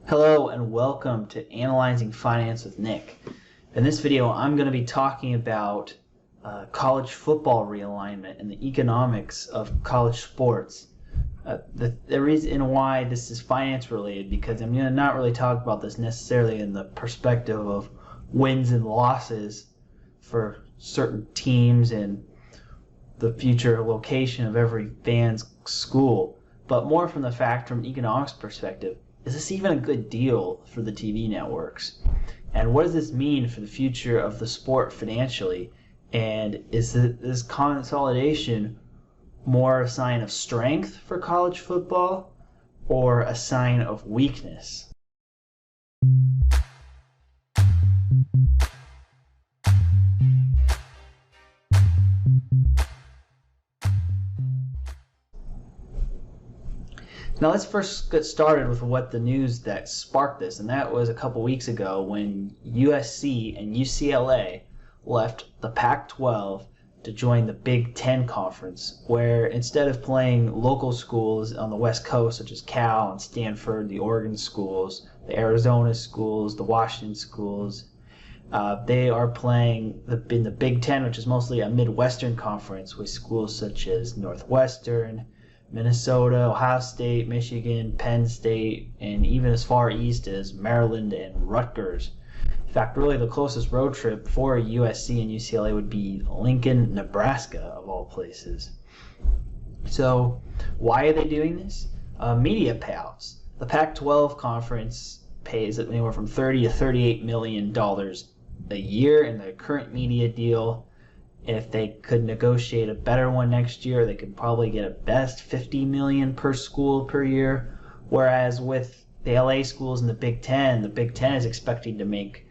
Hello and welcome to Analyzing Finance with Nick. In this video, I'm going to be talking about college football realignment and the economics of college sports. The reason why this is finance related, because I'm going to not really talk about this necessarily in the perspective of wins and losses for certain teams and the future location of every fan's school, but more from the fact from an economics perspective. Is this even a good deal for the TV networks? And what does this mean for the future of the sport financially? And is this consolidation more a sign of strength for college football or a sign of weakness? Now let's first get started with what the news that sparked this, and that was a couple weeks ago when USC and UCLA left the Pac-12 to join the Big Ten Conference, where instead of playing local schools on the West Coast such as Cal and Stanford, the Oregon schools, the Arizona schools, the Washington schools, they are playing in the Big Ten, which is mostly a Midwestern conference with schools such as Northwestern, Minnesota, Ohio State, Michigan, Penn State, and even as far east as Maryland and Rutgers. In fact, really the closest road trip for USC and UCLA would be Lincoln, Nebraska, of all places. So why are they doing this? Media payouts. The Pac-12 conference pays anywhere from $30 to $38 million a year in the current media deal. If they could negotiate a better one next year, they could probably get at best $50 million per school per year. Whereas with the LA schools in the Big Ten is expecting to make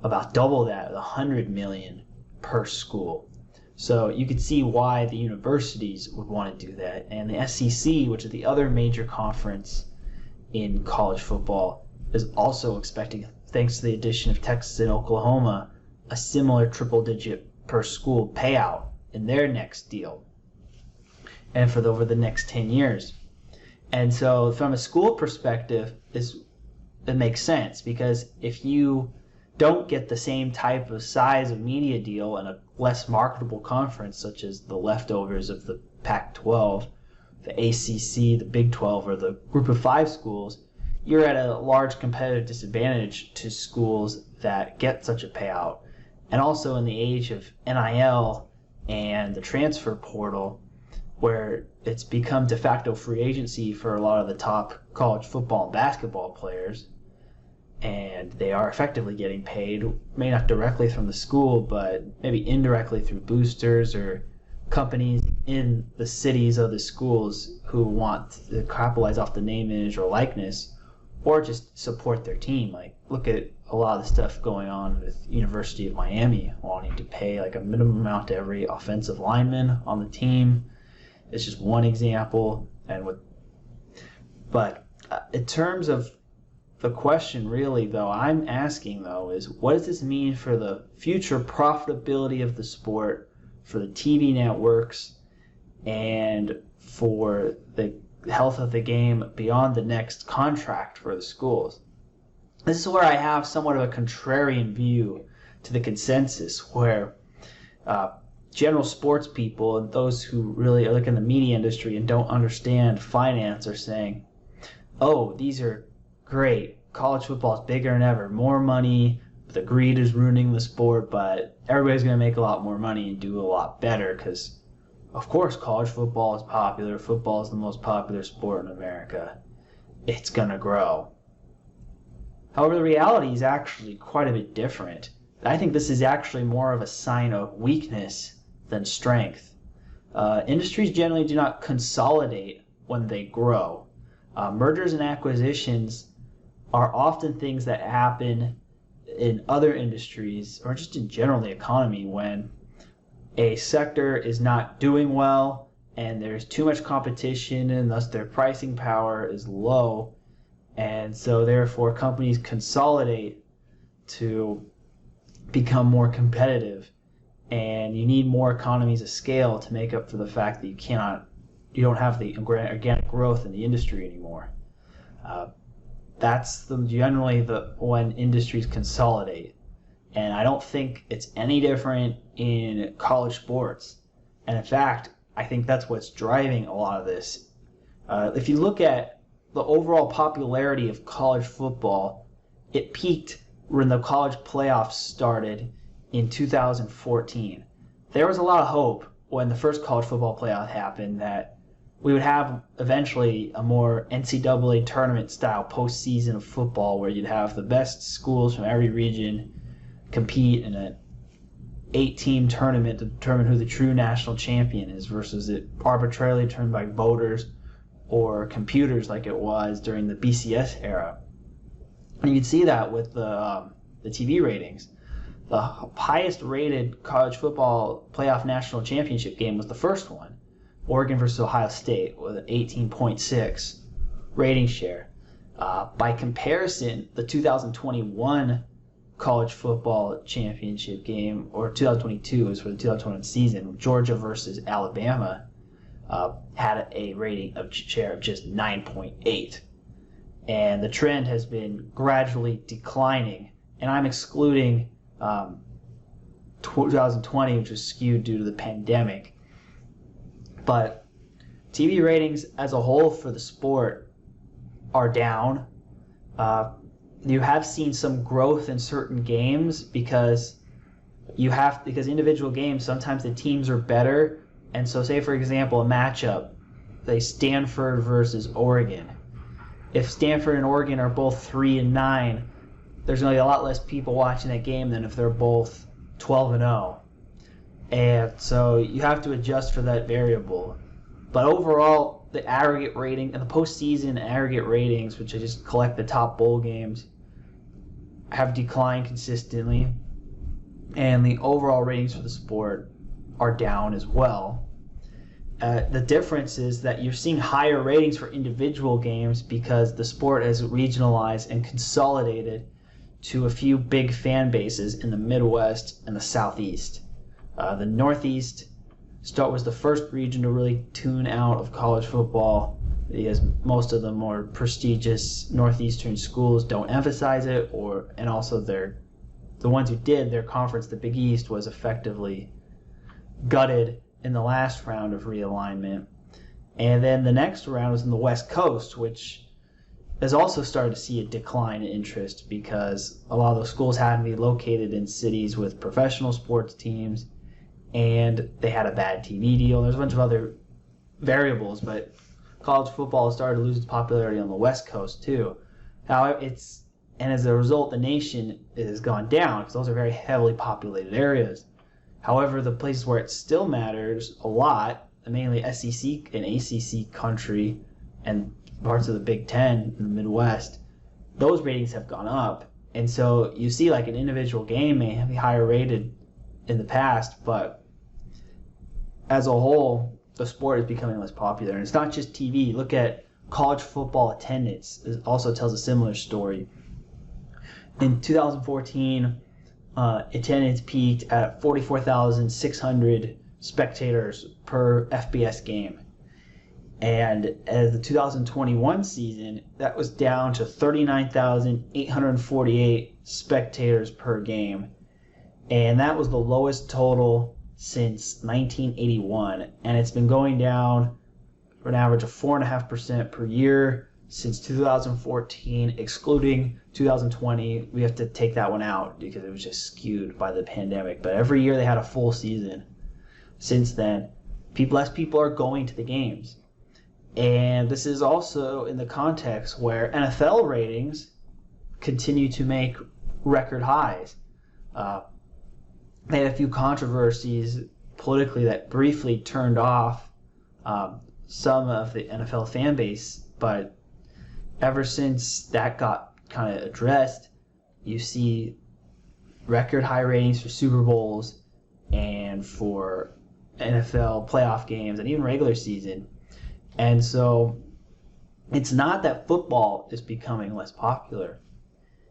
about double that, $100 million per school. So you could see why the universities would want to do that. And the SEC, which is the other major conference in college football, is also expecting, thanks to the addition of Texas and Oklahoma, a similar triple-digit per school payout in their next deal and for over the next 10 years. And so from a school perspective, it makes sense, because if you don't get the same type of size of media deal in a less marketable conference such as the leftovers of the Pac-12, the ACC, the Big 12, or the group of 5 schools, you're at a large competitive disadvantage to schools that get such a payout. And also in the age of NIL and the transfer portal, where it's become de facto free agency for a lot of the top college football and basketball players, and they are effectively getting paid, maybe not directly from the school, but maybe indirectly through boosters or companies in the cities of the schools who want to capitalize off the name, image, or likeness, or just support their team. Like, look at a lot of the stuff going on with University of Miami wanting to pay like a minimum amount to every offensive lineman on the team. It's just one example. But in terms of the question really, though, I'm asking, though, is what does this mean for the future profitability of the sport, for the TV networks, and for the health of the game beyond the next contract for the schools? This is where I have somewhat of a contrarian view to the consensus, where general sports people and those who really are like in the media industry and don't understand finance are saying, oh, these are great. College football is bigger than ever. More money. The greed is ruining the sport, but everybody's going to make a lot more money and do a lot better because, of course, college football is popular. Football is the most popular sport in America. It's going to grow. However, the reality is actually quite a bit different. I think this is actually more of a sign of weakness than strength. Industries generally do not consolidate when they grow. Mergers and acquisitions are often things that happen in other industries, or just in general the economy, when a sector is not doing well and there's too much competition and thus their pricing power is low, and so therefore companies consolidate to become more competitive, and you need more economies of scale to make up for the fact that you don't have the organic growth in the industry anymore. that's generally when industries consolidate. And I don't think it's any different in college sports. And in fact, I think that's what's driving a lot of this. If you look at the overall popularity of college football, it peaked when the college playoffs started in 2014. There was a lot of hope when the first college football playoff happened that we would have eventually a more NCAA tournament style postseason of football where you'd have the best schools from every region compete in an 8-team tournament to determine who the true national champion is versus it arbitrarily determined by voters or computers like it was during the BCS era. And you can see that with the TV ratings. The highest rated college football playoff national championship game was the first one, Oregon versus Ohio State, with an 18.6 rating share. By comparison, the 2021 college football championship game, or 2022 is for the 2021 season, Georgia versus Alabama, had a rating of share of just 9.8. And the trend has been gradually declining. And I'm excluding 2020, which was skewed due to the pandemic. But TV ratings as a whole for the sport are down. You have seen some growth in certain games because individual games, sometimes the teams are better. And so say, for example, a matchup, say Stanford versus Oregon. If Stanford and Oregon are both 3-9, there's going to be a lot less people watching that game than if they're both 12-0. And so you have to adjust for that variable. But overall, the aggregate rating and the postseason aggregate ratings, which I just collect the top bowl games, have declined consistently. And the overall ratings for the sport are down as well. The difference is that you're seeing higher ratings for individual games because the sport has regionalized and consolidated to a few big fan bases in the Midwest and the Southeast. The Northeast was the first region to really tune out of college football because most of the more prestigious Northeastern schools don't emphasize it, and also the ones who did, their conference, the Big East, was effectively gutted in the last round of realignment. And then the next round was in the West Coast, which has also started to see a decline in interest because a lot of those schools had to be located in cities with professional sports teams, and they had a bad TV deal. There's a bunch of other variables, but college football has started to lose its popularity on the West Coast too. However, and as a result, the nation has gone down because those are very heavily populated areas. However, the places where it still matters a lot, mainly SEC and ACC country and parts of the Big Ten in the Midwest, those ratings have gone up. And so you see like an individual game may be higher rated in the past, but as a whole, the sport is becoming less popular. And it's not just TV. Look at college football attendance. It also tells a similar story. In 2014, attendance peaked at 44,600 spectators per FBS game. And as the 2021 season, that was down to 39,848 spectators per game. And that was the lowest total since 1981. And it's been going down for an average of 4.5% per year since 2014, excluding 2020. We have to take that one out because it was just skewed by the pandemic. But every year they had a full season. Since then, less people are going to the games. And this is also in the context where NFL ratings continue to make record highs. They had a few controversies politically that briefly turned off some of the NFL fan base, but ever since that got kind of addressed, you see record high ratings for Super Bowls and for NFL playoff games and even regular season. And so it's not that football is becoming less popular.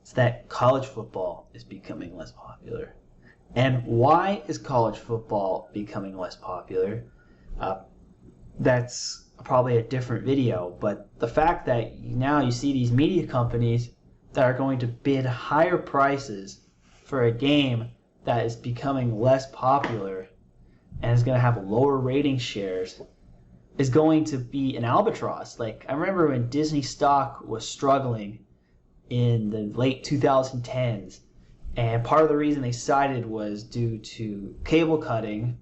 It's that college football is becoming less popular. And why is college football becoming less popular? That's probably a different video. But the fact that now you see these media companies that are going to bid higher prices for a game that is becoming less popular and is going to have lower rating shares is going to be an albatross. Like, I remember when Disney stock was struggling in the late 2010s, and part of the reason they cited was due to cable cutting,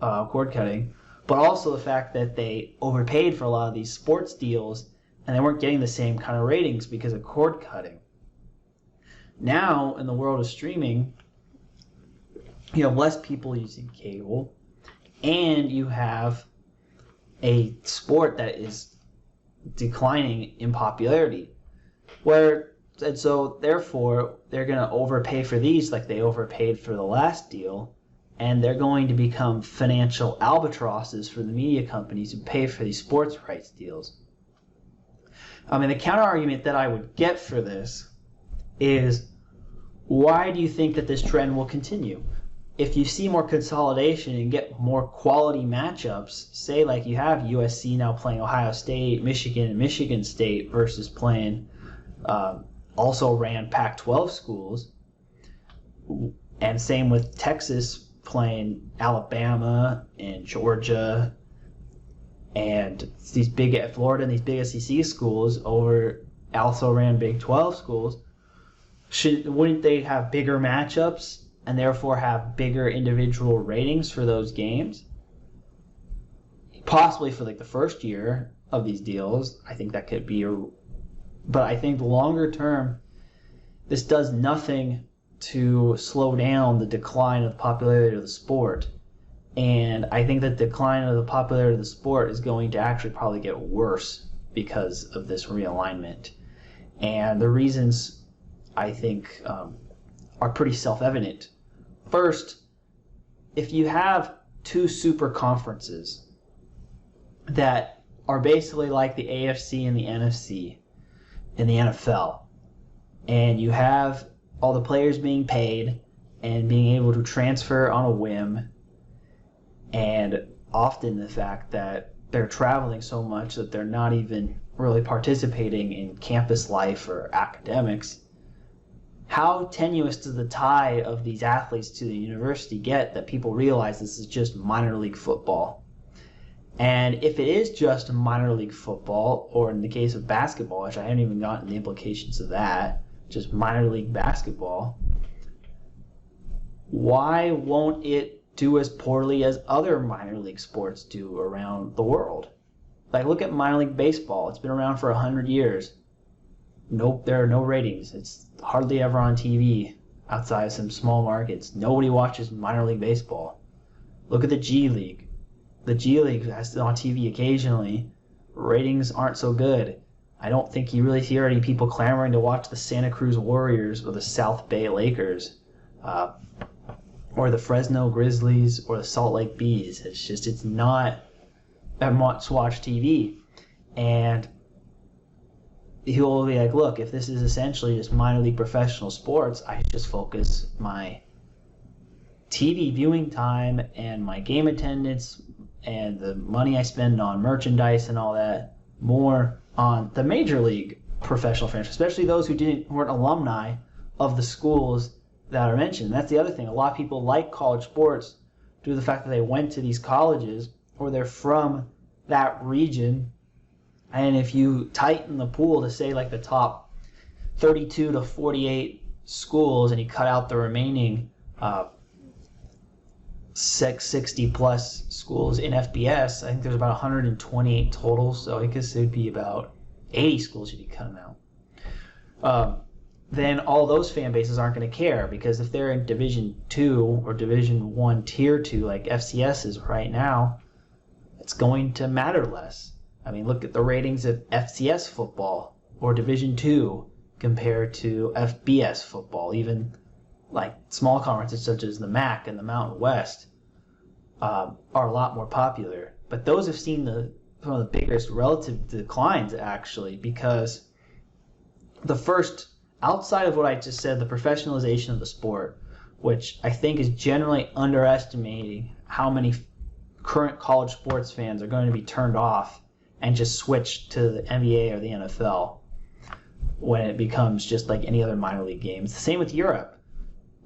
cord cutting, but also the fact that they overpaid for a lot of these sports deals and they weren't getting the same kind of ratings because of cord cutting. Now, in the world of streaming, you have less people using cable, and you have a sport that is declining in popularity. And so, therefore, they're going to overpay for these like they overpaid for the last deal, and they're going to become financial albatrosses for the media companies who pay for these sports rights deals. I mean, the counter argument that I would get for this is, why do you think that this trend will continue? If you see more consolidation and get more quality matchups, say like you have USC now playing Ohio State, Michigan, and Michigan State versus playing also ran Pac-12 schools, and same with Texas playing Alabama and Georgia and these big Florida and these big SEC schools over also ran Big 12 schools, wouldn't they have bigger matchups and therefore have bigger individual ratings for those games? Possibly for like the first year of these deals, I think that could be but I think longer term, this does nothing to slow down the decline of the popularity of the sport. And I think that the decline of the popularity of the sport is going to actually probably get worse because of this realignment. And the reasons, I think, are pretty self-evident. First, if you have two super conferences that are basically like the AFC and the NFC in the NFL, and you have all the players being paid and being able to transfer on a whim, and often the fact that they're traveling so much that they're not even really participating in campus life or academics, how tenuous does the tie of these athletes to the university get that people realize this is just minor league football? And if it is just minor league football, or in the case of basketball, which I haven't even gotten the implications of that, just minor league basketball, why won't it do as poorly as other minor league sports do around the world? Like, look at minor league baseball. It's been around for 100 years. Nope, there are no ratings. It's hardly ever on TV outside of some small markets. Nobody watches minor league baseball. Look at the G League. The G League is on TV occasionally. Ratings aren't so good. I don't think you really hear any people clamoring to watch the Santa Cruz Warriors or the South Bay Lakers, or the Fresno Grizzlies or the Salt Lake Bees. It's not a must-watch TV. And he'll be like, look, if this is essentially just minor league professional sports, I just focus my TV viewing time and my game attendance and the money I spend on merchandise and all that more on the major league professional franchise, especially those who weren't alumni of the schools that are mentioned. That's the other thing. A lot of people like college sports due to the fact that they went to these colleges or they're from that region. And if you tighten the pool to say like the top 32 to 48 schools and you cut out the remaining 60 plus schools in FBS, I think there's about 128 total, so I guess it'd be about 80 schools you'd be cutting out. Then all those fan bases aren't going to care, because if they're in Division 2 or Division 1 Tier 2 like FCS is right now, it's going to matter less. I mean, look at the ratings of FCS football or Division 2 compared to FBS football. Even like small conferences such as the MAC and the Mountain West are a lot more popular. But those have seen some of the biggest relative declines, actually, because the first, outside of what I just said, the professionalization of the sport, which I think is generally underestimating how many current college sports fans are going to be turned off and just switch to the NBA or the NFL when it becomes just like any other minor league game. It's the same with Europe.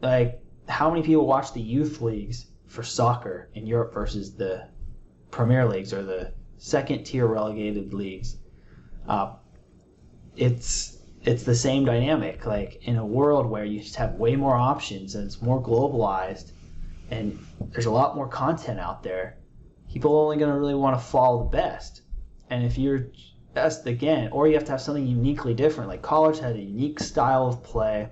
Like, how many people watch the youth leagues for soccer in Europe versus the Premier Leagues or the second tier relegated leagues? It's the same dynamic. Like, in a world where you just have way more options and it's more globalized and there's a lot more content out there, people are only going to really want to follow the best. And if you're just, again, or you have to have something uniquely different. Like, college had a unique style of play,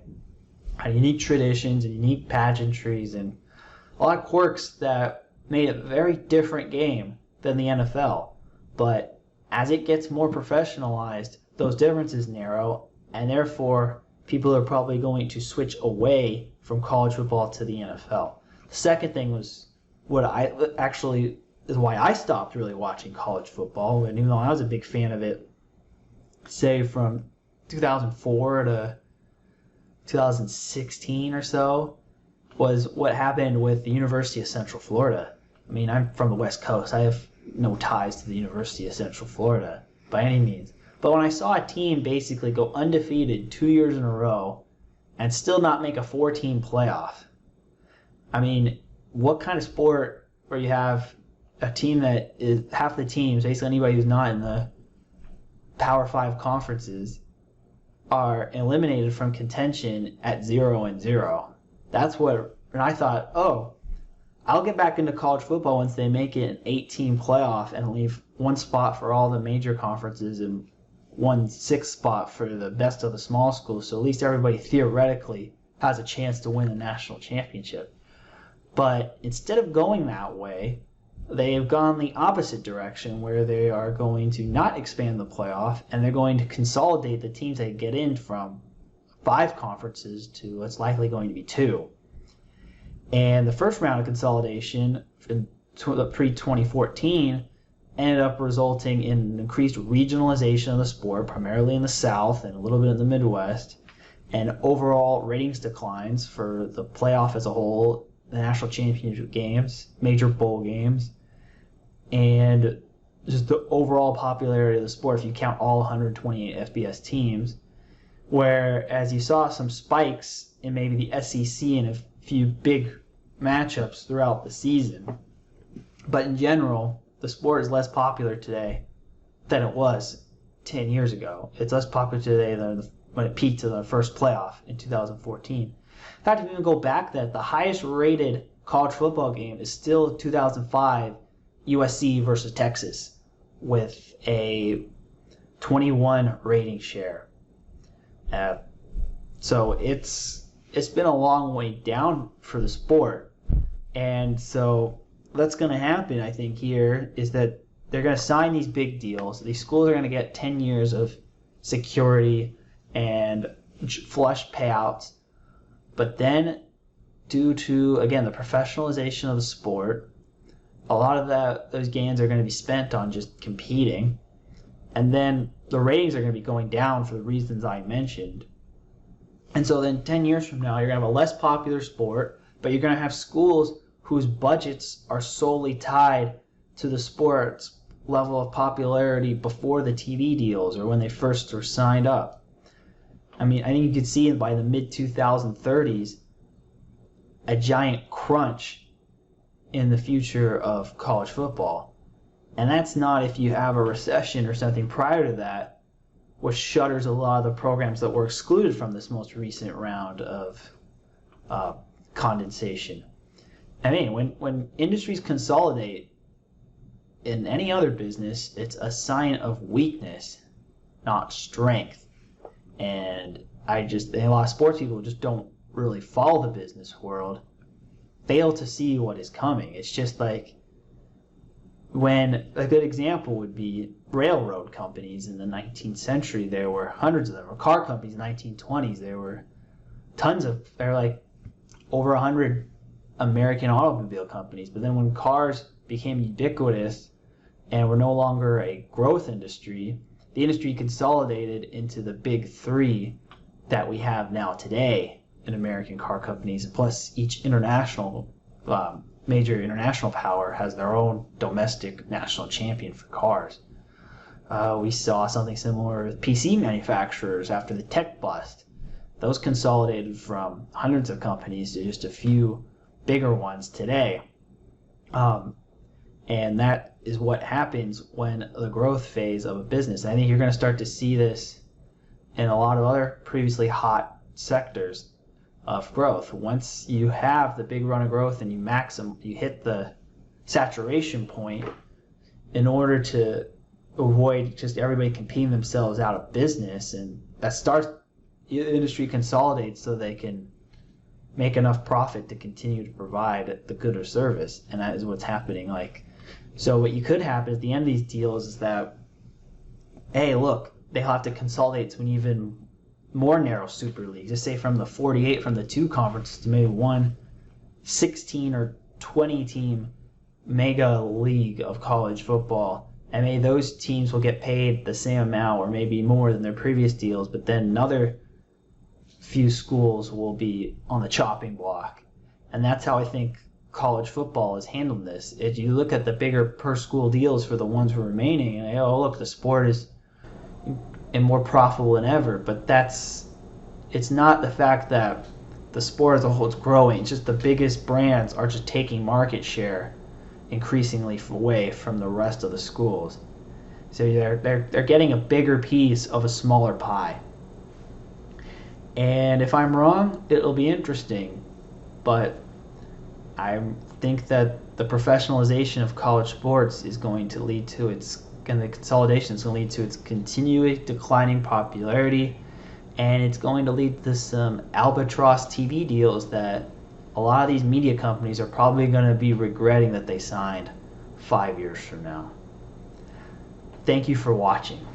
had unique traditions and unique pageantries and a lot of quirks that made it a very different game than the NFL. But as it gets more professionalized, those differences narrow, and therefore people are probably going to switch away from college football to the NFL. The second thing was is why I stopped really watching college football, and even though I was a big fan of it, say from 2004 to 2016 or so, was what happened with the University of Central Florida. I mean, I'm from the West Coast. I have no ties to the University of Central Florida by any means. But when I saw a team basically go undefeated 2 years in a row and still not make a 4-team playoff, I mean, what kind of sport where you have a team that is half the teams, basically anybody who's not in the Power 5 conferences, are eliminated from contention at 0-0? That's what, and I thought, oh, I'll get back into college football once they make it an 8-team playoff and leave one spot for all the major conferences and 1/6 spot for the best of the small schools, so at least everybody theoretically has a chance to win the national championship. But instead of going that way, they have gone the opposite direction, where they are going to not expand the playoff, and they're going to consolidate the teams they get in from 5 conferences to what's likely going to be 2. And the first round of consolidation in pre-2014 ended up resulting in an increased regionalization of the sport, primarily in the South and a little bit in the Midwest, and overall ratings declines for the playoff as a whole, the national championship games, major bowl games, and just the overall popularity of the sport if you count all 128 FBS teams, whereas you saw some spikes in maybe the SEC and a few big matchups throughout the season. But in general, the sport is less popular today than it was 10 years ago. It's less popular today than when it peaked to the first playoff in 2014. In fact, if you even go back, that the highest rated college football game is still 2005 USC versus Texas with a 21 rating share. So it's been a long way down for the sport. And so what's going to happen, I think, here is that they're going to sign these big deals. These schools are going to get 10 years of security and flush payouts. But then, due to, again, the professionalization of the sport, a lot of those gains are going to be spent on just competing. And then the ratings are going to be going down for the reasons I mentioned. And so then 10 years from now, you're going to have a less popular sport, but you're going to have schools whose budgets are solely tied to the sport's level of popularity before the TV deals or when they first were signed up. I mean, I think you could see by the mid-2030s a giant crunch in the future of college football. And that's not if you have a recession or something prior to that, which shutters a lot of the programs that were excluded from this most recent round of condensation. I mean, when industries consolidate in any other business, it's a sign of weakness, not strength. And a lot of sports people just don't really follow the business world, fail to see what is coming. It's just like when a good example would be railroad companies in the 19th century. There were hundreds of them, or car companies in the 1920s. There were like over 100 American automobile companies. But then when cars became ubiquitous and were no longer a growth industry, the industry consolidated into the big 3 that we have now today in American car companies. Plus, each major international power has their own domestic national champion for cars. We saw something similar with PC manufacturers after the tech bust. Those consolidated from hundreds of companies to just a few bigger ones today. And that is what happens when the growth phase of a business. I think you're going to start to see this in a lot of other previously hot sectors of growth. Once you have the big run of growth and you hit the saturation point, in order to avoid just everybody competing themselves out of business, and that starts, the industry consolidates so they can make enough profit to continue to provide the good or service, and that is what's happening. So what you could happen at the end of these deals is that, hey, look, they'll have to consolidate to an even more narrow super league. Just say from the 48 from the two conferences to maybe one 16 or 20 team mega league of college football, and maybe those teams will get paid the same amount or maybe more than their previous deals, but then another few schools will be on the chopping block. And that's how I think college football has handled this. If you look at the bigger per school deals for the ones who are remaining, and look, the sport is more profitable than ever, but it's not the fact that the sport as a whole is growing. It's just the biggest brands are just taking market share increasingly away from the rest of the schools. So they're getting a bigger piece of a smaller pie. And if I'm wrong, it'll be interesting. But I think that the professionalization of college sports is going to lead to and the consolidation is going to lead to its continually declining popularity, and it's going to lead to some albatross TV deals that a lot of these media companies are probably going to be regretting that they signed 5 years from now. Thank you for watching.